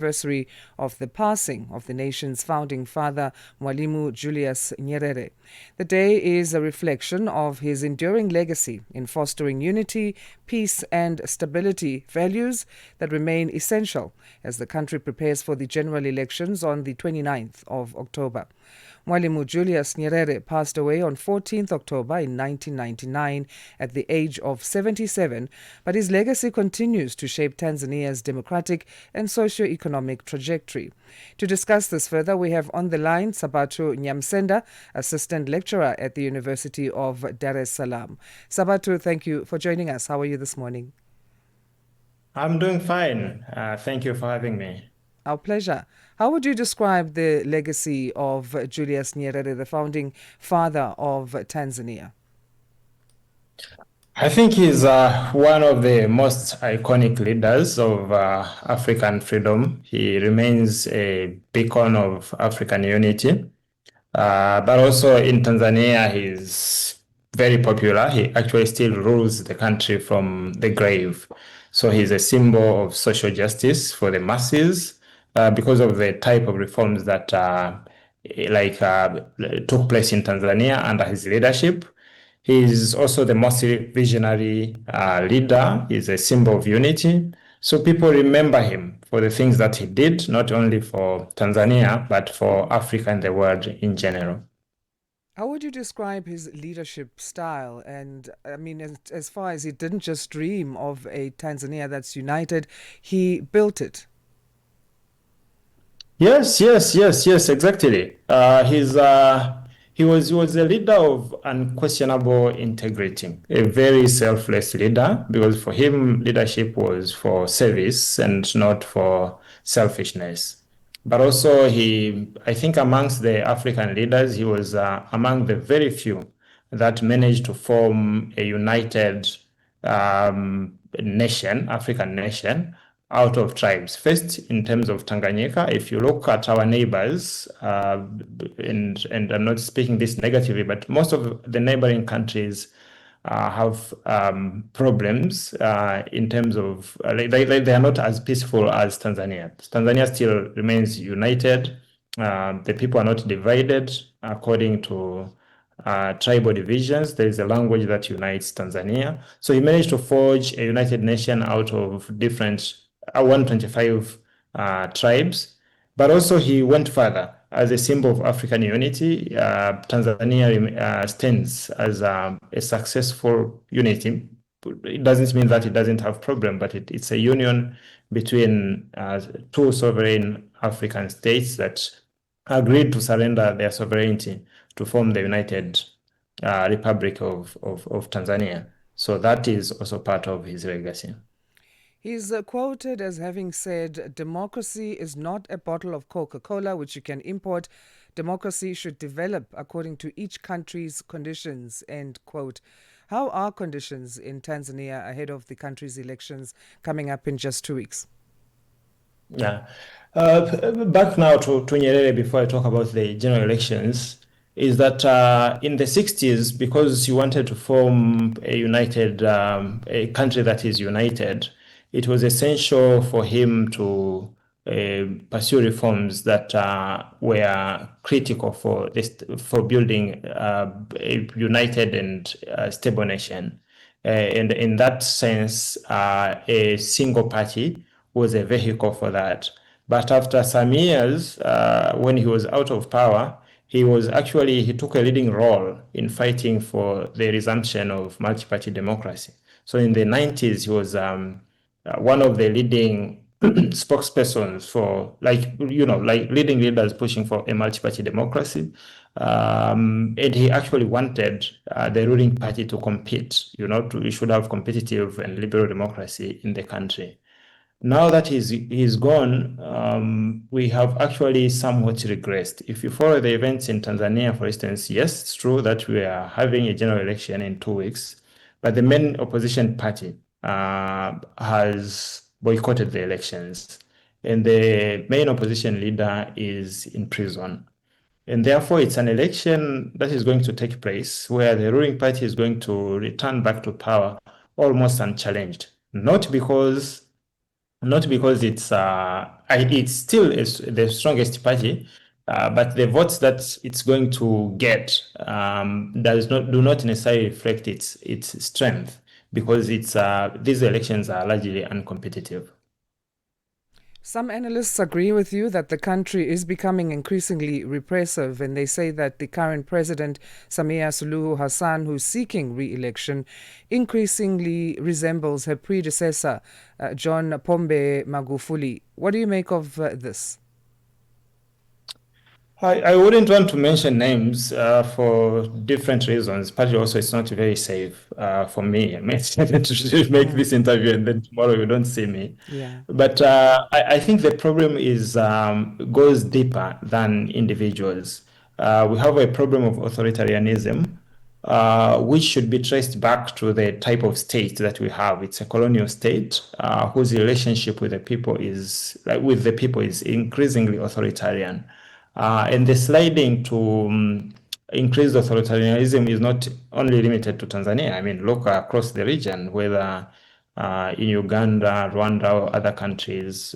Anniversary of the passing of the nation's founding father, Mwalimu Julius Nyerere. The day is a reflection of his enduring legacy in fostering unity, peace, and stability, values that remain essential as the country prepares for the general elections on the 29th of October. Mwalimu Julius Nyerere passed away on 14th October in 1999 at the age of 77, but his legacy continues to shape Tanzania's democratic and socio-economic trajectory. To discuss this further, we have on the line Sabatho Nyamsenda, assistant lecturer at the University of Dar es Salaam. Sabatho, thank you for joining us. How are you this morning? I'm doing fine. Thank you for having me. Our pleasure. How would you describe the legacy of Julius Nyerere, the founding father of Tanzania? I think he's one of the most iconic leaders of African freedom. He remains a beacon of African unity. But also in Tanzania, he's very popular. He actually still rules the country from the grave. So he's a symbol of social justice for the masses because of the type of reforms that took place in Tanzania under his leadership. He's also the most visionary leader. He's a symbol of unity. So people remember him for the things that he did, not only for Tanzania, but for Africa and the world in general. How would you describe his leadership style? And I mean, as far as he didn't just dream of a Tanzania that's united, he built it. Yes, exactly. He was a leader of unquestionable integrity, a very selfless leader, because for him, leadership was for service and not for selfishness. But also, I think amongst the African leaders, he was among the very few that managed to form a united nation, African nation, out of tribes. First, in terms of Tanganyika, if you look at our neighbors, and I'm not speaking this negatively, but most of the neighboring countries have problems in terms of they are not as peaceful as Tanzania. Tanzania still remains united. The people are not divided according to tribal divisions. There is a language that unites Tanzania. So he managed to forge a united nation out of different 125 tribes. But also he went further. As a symbol of African unity, Tanzania stands as a successful unity. It doesn't mean that it doesn't have problem, but it's a union between two sovereign African states that agreed to surrender their sovereignty to form the United Republic of Tanzania. So that is also part of his legacy. He's quoted as having said, "Democracy is not a bottle of Coca-Cola which you can import. Democracy should develop according to each country's conditions," end quote. How are conditions in Tanzania ahead of the country's elections coming up in just 2 weeks? Yeah. Back now to Nyerere before I talk about the general elections, is that in the 60s, because he wanted to form a country that is united, it was essential for him to pursue reforms that were critical for building a united and stable nation. And in that sense, a single party was a vehicle for that. But after some years, when he was out of power, he took a leading role in fighting for the resumption of multi-party democracy. So in the 90s, he was one of the leading spokespersons for, leading leaders pushing for a multi-party democracy. And he actually wanted the ruling party to compete, we should have competitive and liberal democracy in the country. Now that he's gone, we have actually somewhat regressed. If you follow the events in Tanzania, for instance, yes, it's true that we are having a general election in 2 weeks, but the main opposition party has boycotted the elections, and the main opposition leader is in prison. And therefore, it's an election that is going to take place where the ruling party is going to return back to power almost unchallenged, not because it's it's still the strongest party, but the votes that it's going to get do not necessarily reflect its strength, because these elections are largely uncompetitive. Some analysts agree with you that the country is becoming increasingly repressive, and they say that the current president, Samia Suluhu Hassan, who's seeking re-election, increasingly resembles her predecessor, John Pombe Magufuli. What do you make of this? I wouldn't want to mention names for different reasons. Partly also, it's not very safe for me. I mean, to make this interview and then tomorrow you don't see me. Yeah. But I think the problem is goes deeper than individuals. We have a problem of authoritarianism, which should be traced back to the type of state that we have. It's a colonial state whose relationship with the people is increasingly authoritarian. And the sliding to increased authoritarianism is not only limited to Tanzania. I mean, look across the region, whether in Uganda, Rwanda, or other countries,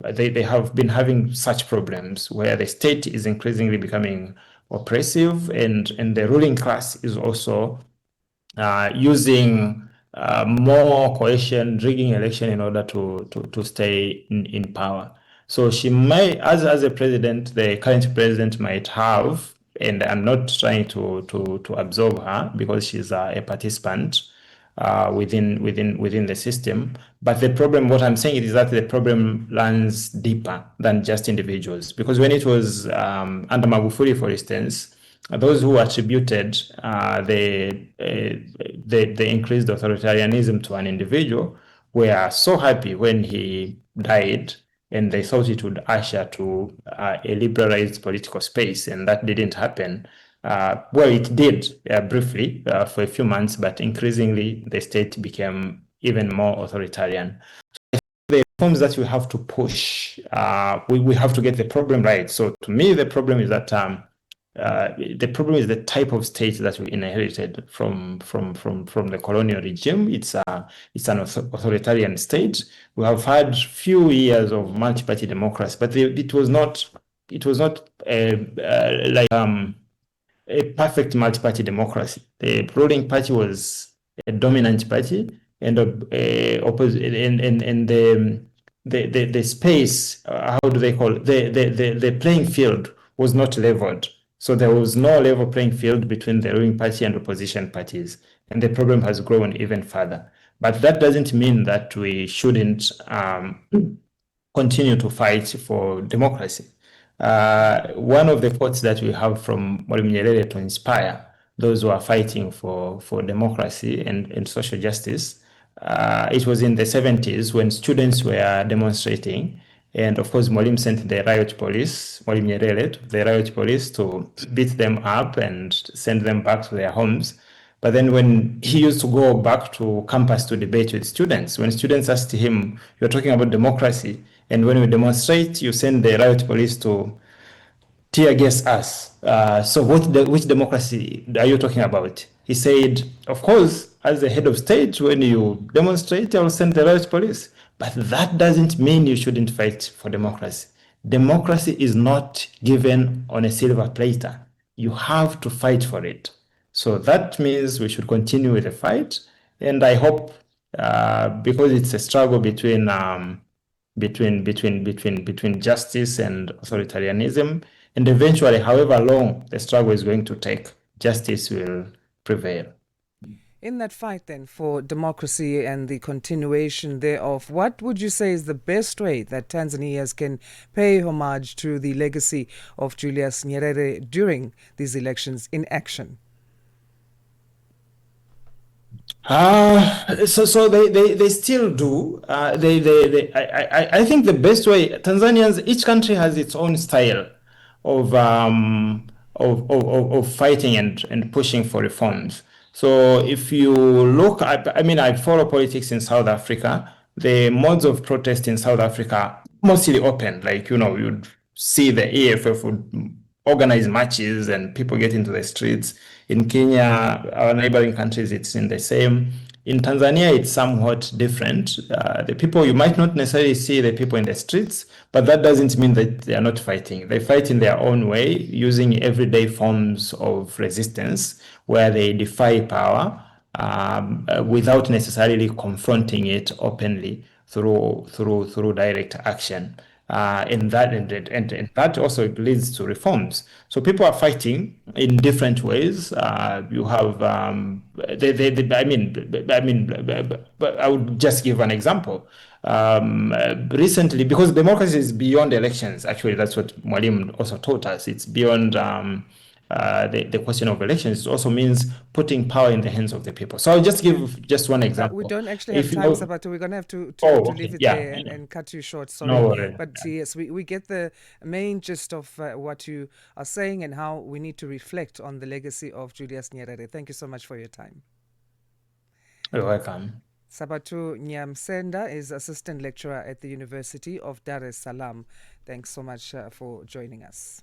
they have been having such problems where the state is increasingly becoming oppressive, and the ruling class is also using more coercion, rigging election in order to stay in power. So she might, as a president, the current president might have, and I'm not trying to absolve her because she's a participant within the system. But the problem, what I'm saying is that the problem runs deeper than just individuals. Because when it was under Magufuli, for instance, those who attributed the increased authoritarianism to an individual were so happy when he died, and they thought it would usher to a liberalized political space, and that didn't happen. Well, it did briefly for a few months, but increasingly the state became even more authoritarian. The reforms that we have to push, we have to get the problem right. So to me, the problem is that the problem is the type of state that we inherited from the colonial regime. It's an authoritarian state. We have had few years of multi-party democracy, but it was not like a perfect multi-party democracy. The ruling party was a dominant party, and the space, how do they call it? The playing field was not leveled. So there was no level playing field between the ruling party and opposition parties, and the problem has grown even further. But that doesn't mean that we shouldn't continue to fight for democracy. One of the quotes that we have from Mwalimu Nyerere to inspire those who are fighting for democracy and social justice, it was in the 70s when students were demonstrating. And of course, Mwalimu sent the riot police, Mwalimu Nyerere, the riot police to beat them up and send them back to their homes. But then when he used to go back to campus to debate with students, when students asked him, "You're talking about democracy, and when we demonstrate, you send the riot police to tear gas us. So which democracy are you talking about?" He said, "Of course, as the head of state, when you demonstrate, I will send the riot police. But that doesn't mean you shouldn't fight for democracy. Democracy is not given on a silver platter. You have to fight for it." So that means we should continue with the fight. And I hope, because it's a struggle between justice and authoritarianism, and eventually, however long the struggle is going to take, justice will prevail. In that fight, then, for democracy and the continuation thereof, what would you say is the best way that Tanzanians can pay homage to the legacy of Julius Nyerere during these elections in action? So they still do. I think the best way, Tanzanians, each country has its own style of fighting and pushing for reforms. So if you look at, I mean, I follow politics in South Africa. The modes of protest in South Africa mostly open. Like, you'd see the EFF would organize marches and people get into the streets. In Kenya, our neighboring countries, it's in the same. In Tanzania, it's somewhat different. The people, you might not necessarily see the people in the streets, but that doesn't mean that they are not fighting. They fight in their own way, using everyday forms of resistance where they defy power without necessarily confronting it openly through direct action. And that also leads to reforms. So people are fighting in different ways. You have, but I would just give an example. Recently, because democracy is beyond elections, actually, that's what Mwalimu also taught us. It's beyond the question of elections. It also means putting power in the hands of the people. So I'll just give just one But we example. don't actually have If you time, know, Sabatho. We're going to have to oh, leave okay, it yeah, there and cut you short. Sorry. no worry. But yes, we get the main gist of what you are saying and how we need to reflect on the legacy of Julius Nyerere. Thank you so much for your time. You're welcome. Sabatho Nyamsenda is assistant lecturer at the University of Dar es Salaam. Thanks so much for joining us.